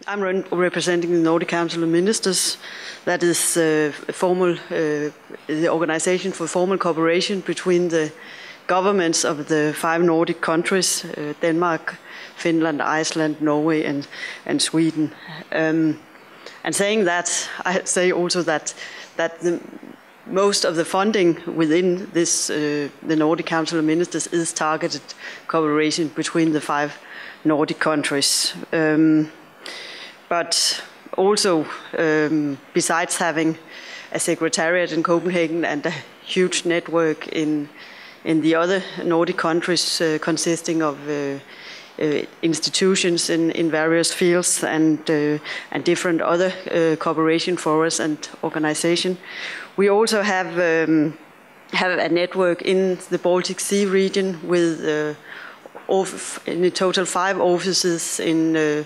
I'm representing the Nordic Council of Ministers. That is the organization for formal cooperation between the governments of the 5 Nordic countries, Denmark, Finland, Iceland, Norway, and Sweden. And saying that, I say also that most of the funding within this, the Nordic Council of Ministers, is targeted cooperation between the 5 Nordic countries. But also, besides having a secretariat in Copenhagen and a huge network in the other Nordic countries, consisting of institutions in various fields and different other cooperation forums and organizations, we also have a network in the Baltic Sea region with in total 5 offices in the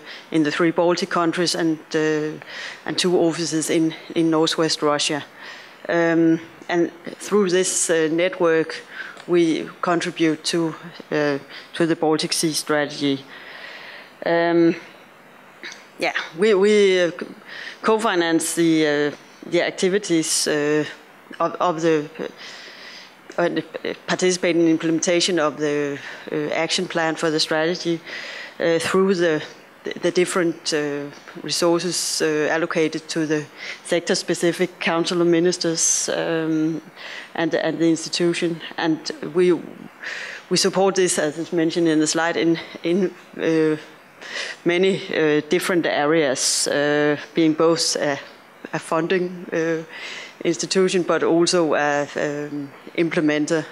3 Baltic countries and 2 offices in northwest Russia. And through this network, we contribute to the Baltic Sea strategy. We co-finance the activities of the participate in the implementation of the action plan for the strategy through the different resources allocated to the sector-specific Council of Ministers and the institution. And we support this, as is mentioned in the slide, in many different areas, being both a funding institution, but also a implementer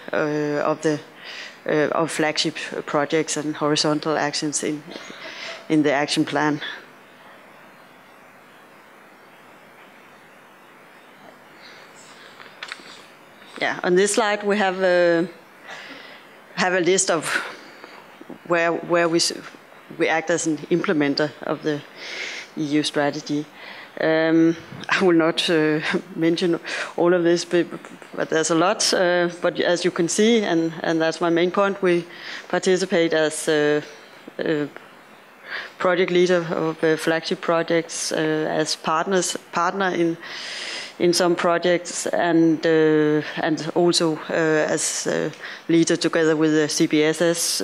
of flagship projects and horizontal actions in the action plan. Yeah, on this slide we have a list of where we act as an implementer of the EU strategy. I will not mention all of this, but there's a lot. But as you can see, and that's my main point, we participate as project leader of flagship projects, as partner in some projects, and also as leader together with the CBSS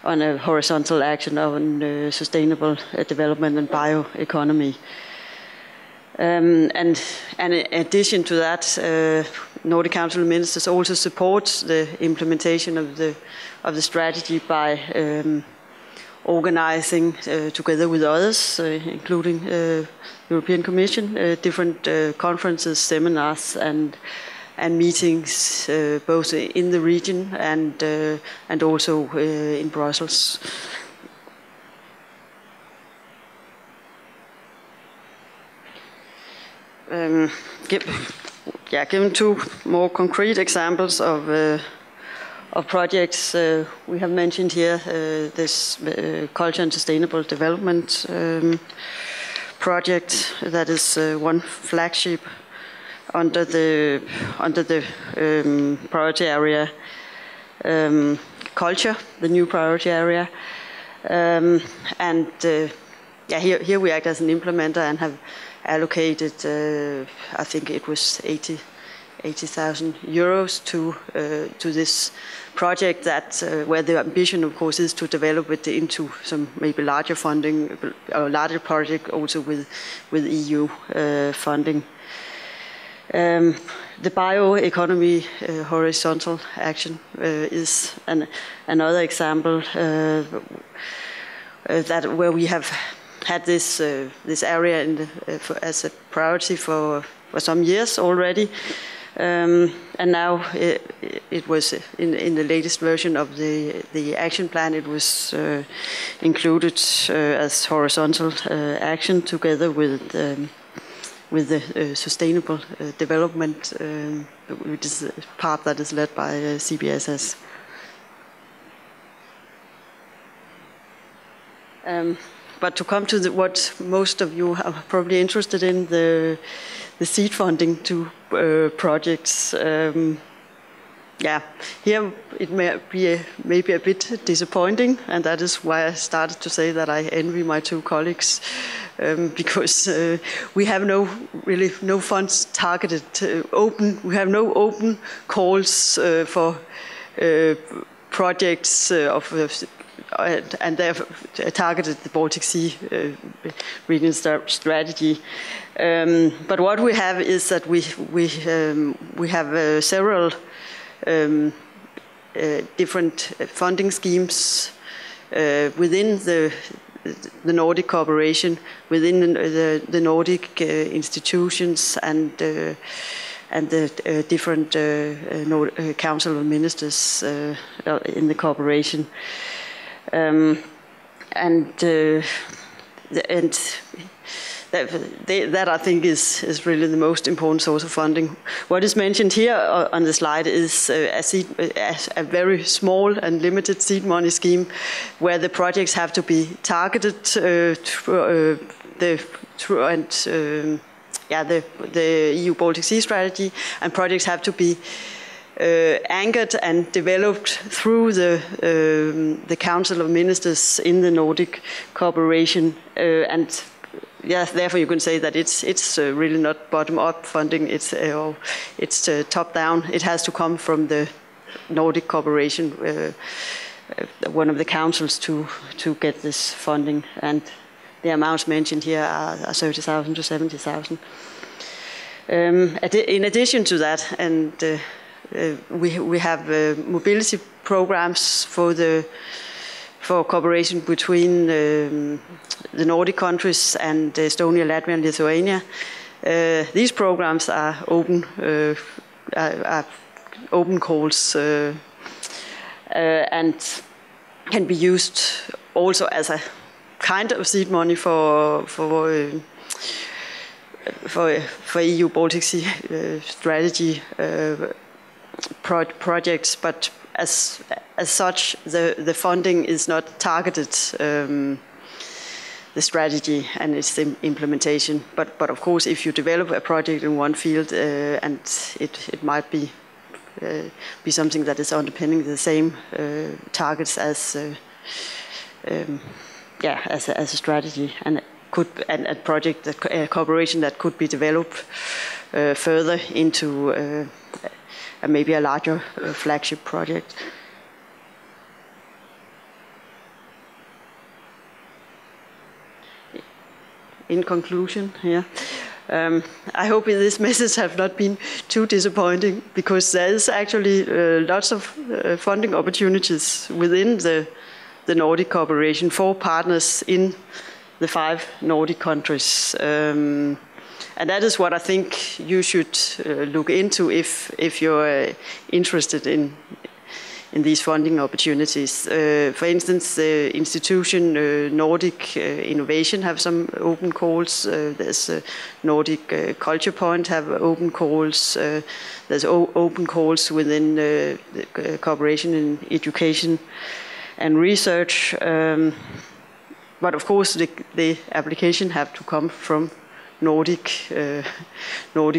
on a horizontal action on sustainable development and bioeconomy. And in addition to that, Nordic Council of Ministers also supports the implementation of the strategy by organizing together with others, including European Commission, different conferences, seminars, and meetings both in the region and also in Brussels. Given 2 more concrete examples of projects we have mentioned here, this culture and sustainable development project, that is one flagship under the priority area culture, the new priority area, here we act as an implementer and have allocated, I think it was 80,000 euros to this project, that where the ambition, of course, is to develop it into some maybe larger funding, or larger project also with EU funding. The bioeconomy horizontal action is another example that where we have had this area as a priority for some years already, and now it was in the latest version of the action plan. It was included as horizontal action together with the sustainable development, which is a part that is led by CBSS. But to come to what most of you are probably interested in, the seed funding to projects. yeah, here it may be maybe a bit disappointing, and that is why I started to say that I envy my two colleagues, because we have no funds targeted open. We have no open calls for projects and they've targeted the Baltic Sea region strategy. But what we have is that we have several different funding schemes within the Nordic cooperation, within the Nordic institutions and the different Council of Ministers in the cooperation. That I think is really the most important source of funding. What is mentioned here on the slide is a very small and limited seed money scheme, where the projects have to be targeted the EU Baltic Sea strategy, and projects have to be anchored and developed through the Council of Ministers in the Nordic cooperation, and yeah, therefore you can say that it's really not bottom-up funding. It's top-down. It has to come from the Nordic cooperation, one of the councils, to get this funding, and the amounts mentioned here are 30,000 to 70,000. In addition to that, and we have mobility programs for cooperation between the Nordic countries and Estonia, Latvia, and Lithuania. These programs are open calls and can be used also as a kind of seed money for EU Baltic Sea strategy projects, but as such, the funding is not targeted the strategy and its implementation. But of course, if you develop a project in one field and it might be something that is underpinning the same targets as a strategy, and a project that cooperation that could be developed further into maybe a larger flagship project. In conclusion, I hope this message have not been too disappointing, because there is actually lots of funding opportunities within the Nordic cooperation for partners in the 5 Nordic countries. And that is what I think you should look into if you're interested in these funding opportunities. For instance, the institution Nordic Innovation have some open calls. There's Nordic Culture Point have open calls. There's open calls within the cooperation in education and research. But of course, the application have to come from Nordic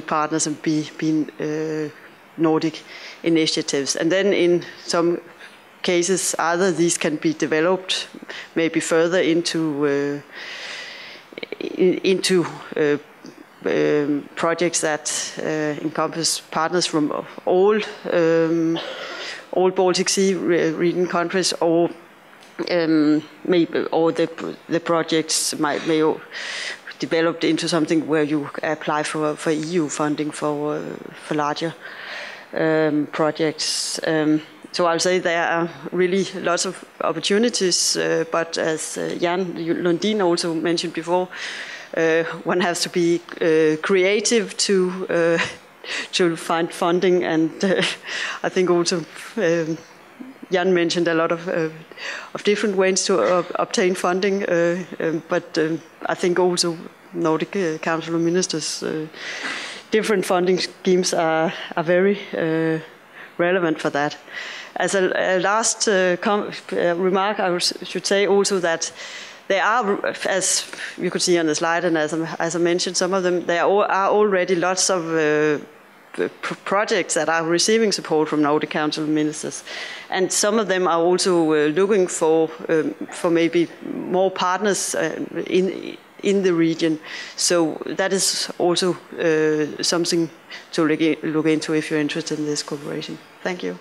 partners and be Nordic initiatives. And then in some cases, either these can be developed maybe further into projects that encompass partners from all Baltic Sea region countries, or maybe the projects may developed into something where you apply for EU funding for larger projects. So I'll say there are really lots of opportunities, but as Jan Lundin also mentioned before, one has to be creative to find funding, and I think also Jan mentioned a lot of different ways to obtain funding, but I think also Nordic Council of Ministers different funding schemes are very relevant for that. As a last remark, I should say also that there are, as you could see on the slide, and as I mentioned, some of them, there are already lots of projects that are receiving support from Nordic Council ministers, and some of them are also looking for maybe more partners in the region. So that is also something to look into if you're interested in this cooperation. Thank you.